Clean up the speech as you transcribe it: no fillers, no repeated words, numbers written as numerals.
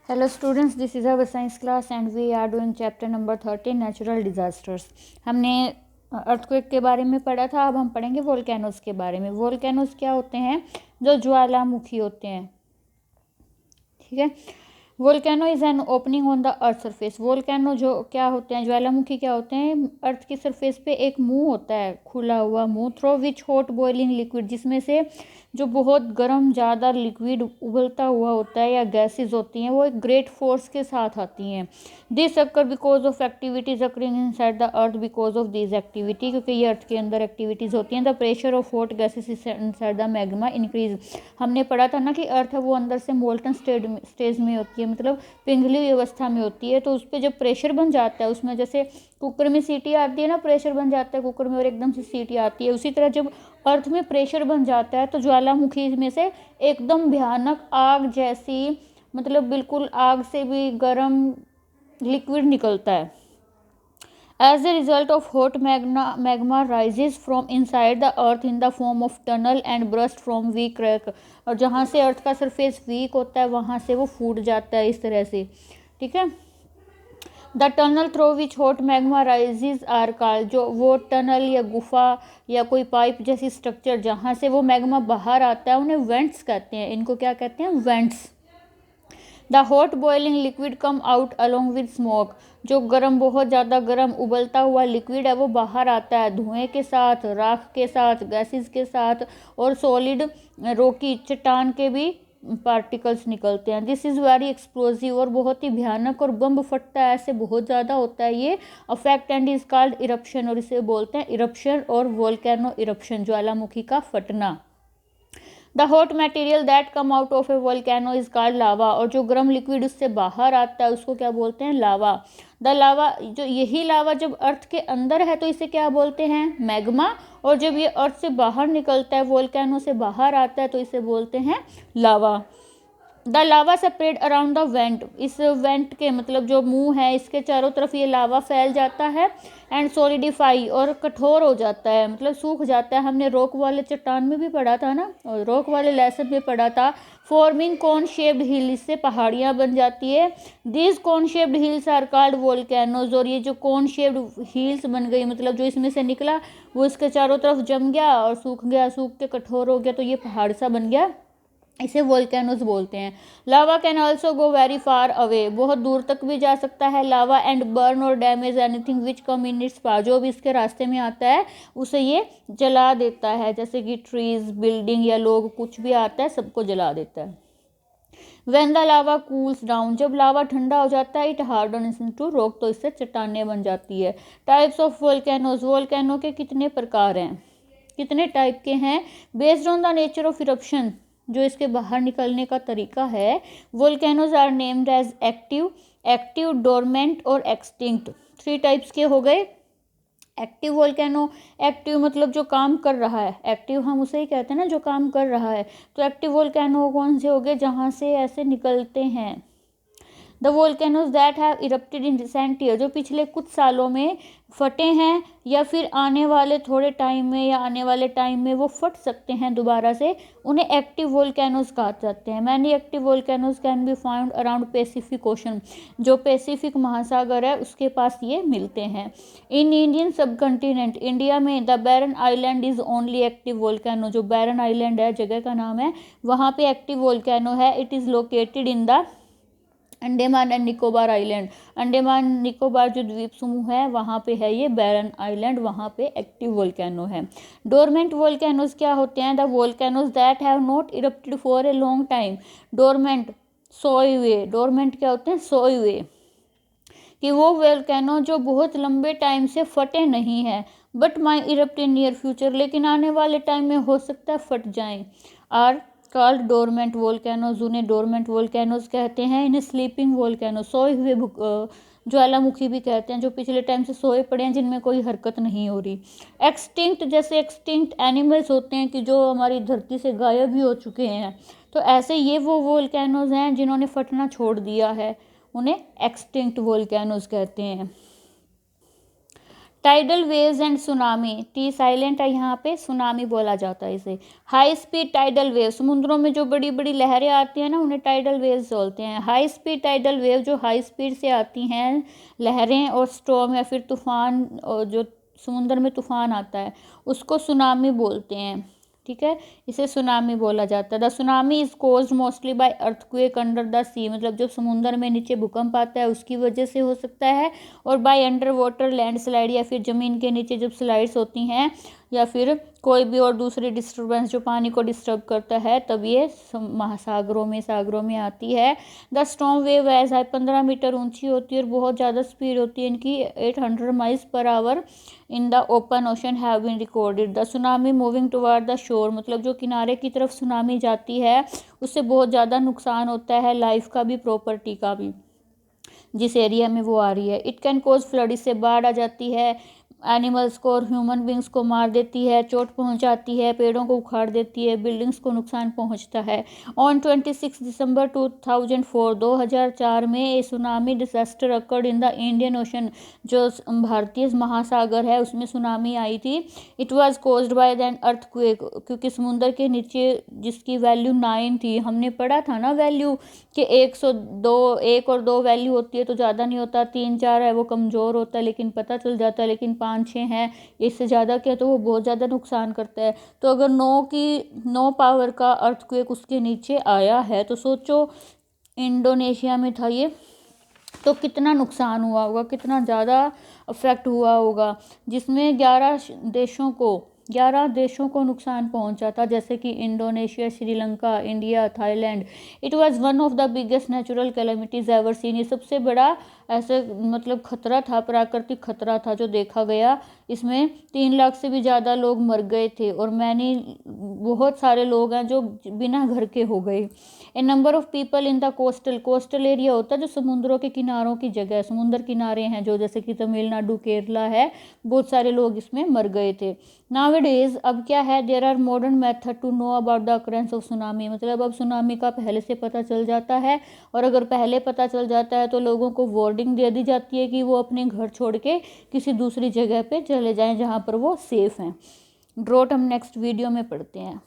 Hello students, this is our science class and we are doing chapter number 13 natural disasters. हमने earthquake के बारे में पढ़ा था, अब हम पढ़ेंगे वोल्केनोस के बारे में। वोल्केनोस क्या होते हैं? जो ज्वालामुखी होते हैं, ठीक है। Volcano is an opening on the earth surface. Volcano जो क्या होते हैं, ज्वालामुखी क्या होते हैं? अर्थ की सरफेस पे एक मुंह होता है, खुला हुआ मुंह, through which hot boiling liquid, जिसमें से जो बहुत गर्म ज़्यादा लिक्विड उबलता हुआ होता है या गैसेस होती हैं, वो एक ग्रेट फोर्स के साथ आती हैं। This occur because of activities occurring inside the earth because of this activity, क्योंकि ये अर्थ के अंदर एक्टिविटीज़ होती हैं। The pressure of hot gases inside the magma increase. हमने पढ़ा था ना कि अर्थ है वो अंदर से मोल्टन स्टेज में होती है, मतलब पिघली अवस्था में होती है। तो उस पर जब प्रेशर बन जाता है, उसमें जैसे कुकर में सीटी आती है ना, प्रेशर बन जाता है कुकर में और एकदम से सीटी आती है, उसी तरह जब अर्थ में प्रेशर बन जाता है तो ज्वालामुखी में से एकदम भयानक आग जैसी, मतलब बिल्कुल आग से भी गर्म लिक्विड निकलता है। As a result of hot magma rises from inside the earth in the form of tunnel and burst from weak crack। और जहाँ से अर्थ का सरफेस वीक होता है वहाँ से वो फूट जाता है इस तरह से, ठीक है। The tunnel through which hot magma rises are called. जो वो टनल या गुफा या कोई पाइप जैसी स्ट्रक्चर जहाँ से वो मैग्मा बाहर आता है, उन्हें वेंट्स कहते हैं। इनको क्या कहते हैं? Vents. The hot boiling liquid come out along with smoke. जो गर्म, बहुत ज़्यादा गर्म उबलता हुआ लिक्विड है वो बाहर आता है धुएं के साथ, राख के साथ, गैसेस के साथ, और सॉलिड रोकी चट्टान के भी पार्टिकल्स निकलते हैं। दिस इज़ वेरी एक्सप्लोजिव, और बहुत ही भयानक, और बम फटता है ऐसे बहुत ज़्यादा होता है ये affect, and is called eruption, और इसे बोलते हैं इरप्शन और वोल्केनो इरप्शन, ज्वालामुखी का फटना। The hot material that come out of a volcano is called lava. और जो गर्म लिक्विड उससे बाहर आता है उसको क्या बोलते हैं? लावा। द लावा, जो यही लावा जब अर्थ के अंदर है तो इसे क्या बोलते हैं? मैग्मा। और जब ये अर्थ से बाहर निकलता है, वोल्केनो से बाहर आता है, तो इसे बोलते हैं lava. The lava spread around the vent. इस वेंट के, मतलब जो मुंह है, इसके चारों तरफ ये लावा फैल जाता है, एंड सॉलिडिफाई, और कठोर हो जाता है, मतलब सूख जाता है। हमने रॉक वाले चट्टान में भी पढ़ा था ना, और रॉक वाले लेसन में पढ़ा था। फॉर्मिंग कॉन शेप्ड हिल, इससे पहाड़ियाँ बन जाती है। These cone shaped hills are called volcanoes. और ये जो कॉन शेप्ड हिल्स बन गई, मतलब जो इसमें से निकला वो इसके चारों तरफ जम गया और सूख गया, सूख के कठोर हो गया, तो ये पहाड़ सा बन गया, इसे वोल्केनोज बोलते हैं। Lava can also go very far away, बहुत दूर तक भी जा सकता है लावा, एंड बर्न और damage anything which come in its path. जो भी इसके रास्ते में आता है उसे ये जला देता है, जैसे कि ट्रीज, बिल्डिंग या लोग, कुछ भी आता है सबको जला देता है। When the lava cools down, जब लावा ठंडा हो जाता है, इट हार्डन्स इनटू रॉक, तो इससे चट्टानें बन जाती है। टाइप्स ऑफ वोल्केनोज, वोल्केनो के कितने प्रकार हैं, कितने टाइप के हैं? Based on the nature of eruption, जो इसके बाहर निकलने का तरीका है, volcanoes are named as active, active, dormant और एक्सटिंक्ट। 3 टाइप्स के हो गए। एक्टिव वोल्केनो, एक्टिव मतलब जो काम कर रहा है, एक्टिव हम उसे ही कहते हैं ना जो काम कर रहा है। तो एक्टिव वोल्केनो कौन से हो गए? जहाँ से ऐसे निकलते हैं। The volcanoes that have erupted in recent year, जो पिछले कुछ सालों में फटे हैं या फिर आने वाले थोड़े टाइम में या आने वाले टाइम में वो फट सकते हैं दोबारा से, उन्हें एक्टिव वोल्केनोज कहा जाते हैं। Many active volcanoes can be found around Pacific Ocean, जो पैसिफिक महासागर है उसके पास ये मिलते हैं। In Indian subcontinent, India में the Barren Island is only active volcano, जो बैरन आइलैंड है, जगह का नाम है, वहाँ पे एक्टिव वोल्केनो है। It is located in the Andaman and Nicobar island, Andaman Nicobar जो द्वीप समूह है वहाँ पे है ये बैरन आइलैंड, वहाँ पे एक्टिव वोल्केनो है। डोरमेंट वोल्केनोज क्या होते हैं? The volcanoes that have not erupted for a long time. Dormant, सोए हुए, डोरमेंट क्या होते हैं? सोए हुए, कि वो वोल्केनो जो बहुत लंबे टाइम से फटे नहीं हैं, but my erupt in near future, लेकिन आने वाले टाइम में हो सकता है फट जाएं, आर कॉल्ड डोरमेंट वोल्केनोज, उन्हें डोरमेंट वोल्केनोज कहते हैं। इन्हें स्लीपिंग वोल्केनो, सोए हुए ज्वालामुखी भी कहते हैं, जो पिछले टाइम से सोए पड़े हैं, जिनमें कोई हरकत नहीं हो रही। एक्सटिंक्ट, जैसे एक्सटिंक्ट एनिमल्स होते हैं कि जो हमारी धरती से गायब ही हो चुके हैं, तो ऐसे ये वो वोल्केनोज हैं जिन्होंने फटना छोड़ दिया है, उन्हें एक्सटिंक्ट वोल्केनोज कहते हैं। Tidal waves and tsunami, T silent है यहाँ पे, सुनामी बोला जाता है इसे। हाई स्पीड टाइडल वेव, समुद्रों में जो बड़ी बड़ी लहरें आती हैं ना उन्हें टाइडल वेव्स बोलते हैं। हाई स्पीड टाइडल वेव, जो हाई स्पीड से आती हैं लहरें, और स्टॉर्म या फिर तूफान, और जो समुद्र में तूफान आता है उसको सुनामी बोलते हैं, ठीक है, इसे सुनामी बोला जाता है। The tsunami is caused mostly by earthquake under the sea, मतलब जब समुद्र में नीचे भूकंप आता है उसकी वजह से हो सकता है, और बाय अंडर वाटर लैंडस्लाइड, या फिर ज़मीन के नीचे जब स्लाइड्स होती हैं, या फिर कोई भी और दूसरी डिस्टर्बेंस जो पानी को डिस्टर्ब करता है, तब ये महासागरों में, सागरों में आती है। द स्टॉर्म वेव एज है 15 मीटर ऊंची होती है और बहुत ज़्यादा स्पीड होती है इनकी, 800 miles per hour in the open ocean have been recorded. The tsunami moving toward the shore, मतलब जो किनारे की तरफ सुनामी जाती है उससे बहुत ज़्यादा नुकसान होता है, लाइफ का भी, प्रॉपर्टी का भी, जिस एरिया में वो आ रही है। इट कैन कोज फ्लड, इससे बाढ़ आ जाती है, एनिमल्स को और ह्यूमन बींग्स को मार देती है, चोट पहुंचाती है, पेड़ों को उखाड़ देती है, बिल्डिंग्स को नुकसान पहुंचता है। ऑन 26 दिसंबर 2004, 2004 में ये tsunami disaster occurred in the Indian Ocean, जो भारतीय महासागर है उसमें सुनामी आई थी। It was caused by than earthquake, क्योंकि समुद्र के नीचे जिसकी वैल्यू 9 थी, हमने पढ़ा था ना वैल्यू कि 102, 1 और 2 वैल्यू होती है तो ज़्यादा नहीं होता, 3 4 है वो कमज़ोर होता है लेकिन पता चल जाता है, लेकिन 5 6 है इससे ज़्यादा क्या तो वो बहुत ज़्यादा नुकसान करता है। तो अगर 9 पावर का अर्थक्वेक उसके नीचे आया है तो सोचो इंडोनेशिया में था ये, तो कितना नुकसान हुआ होगा, कितना ज़्यादा अफेक्ट हुआ होगा, जिसमें 11 देशों को नुकसान पहुंचा था, जैसे कि Indonesia, Sri Lanka, India, Thailand. It was one of the biggest natural calamities ever seen, ये सबसे बड़ा ऐसे मतलब खतरा था, प्राकृतिक खतरा था जो देखा गया। इसमें 3 लाख से भी ज़्यादा लोग मर गए थे, और बहुत सारे लोग हैं जो बिना घर के हो गए। A number of people in the coastal area होता है जो समुद्रों के किनारों की जगह, समुद्र किनारे हैं जो, जैसे कि तमिलनाडु, केरला है, बहुत सारे लोग इसमें मर गए थे। नाउअडेज अब क्या है, there are modern method to know about the occurrence of tsunami, मतलब अब सुनामी का पहले से पता चल जाता है, और अगर पहले पता चल जाता है तो लोगों को वार्निंग दे दी जाती है कि वो अपने घर छोड़ के किसी दूसरी जगह पे चले जाएं जहां पर वो सेफ हैं। ड्रॉट हम नेक्स्ट वीडियो में पढ़ते हैं।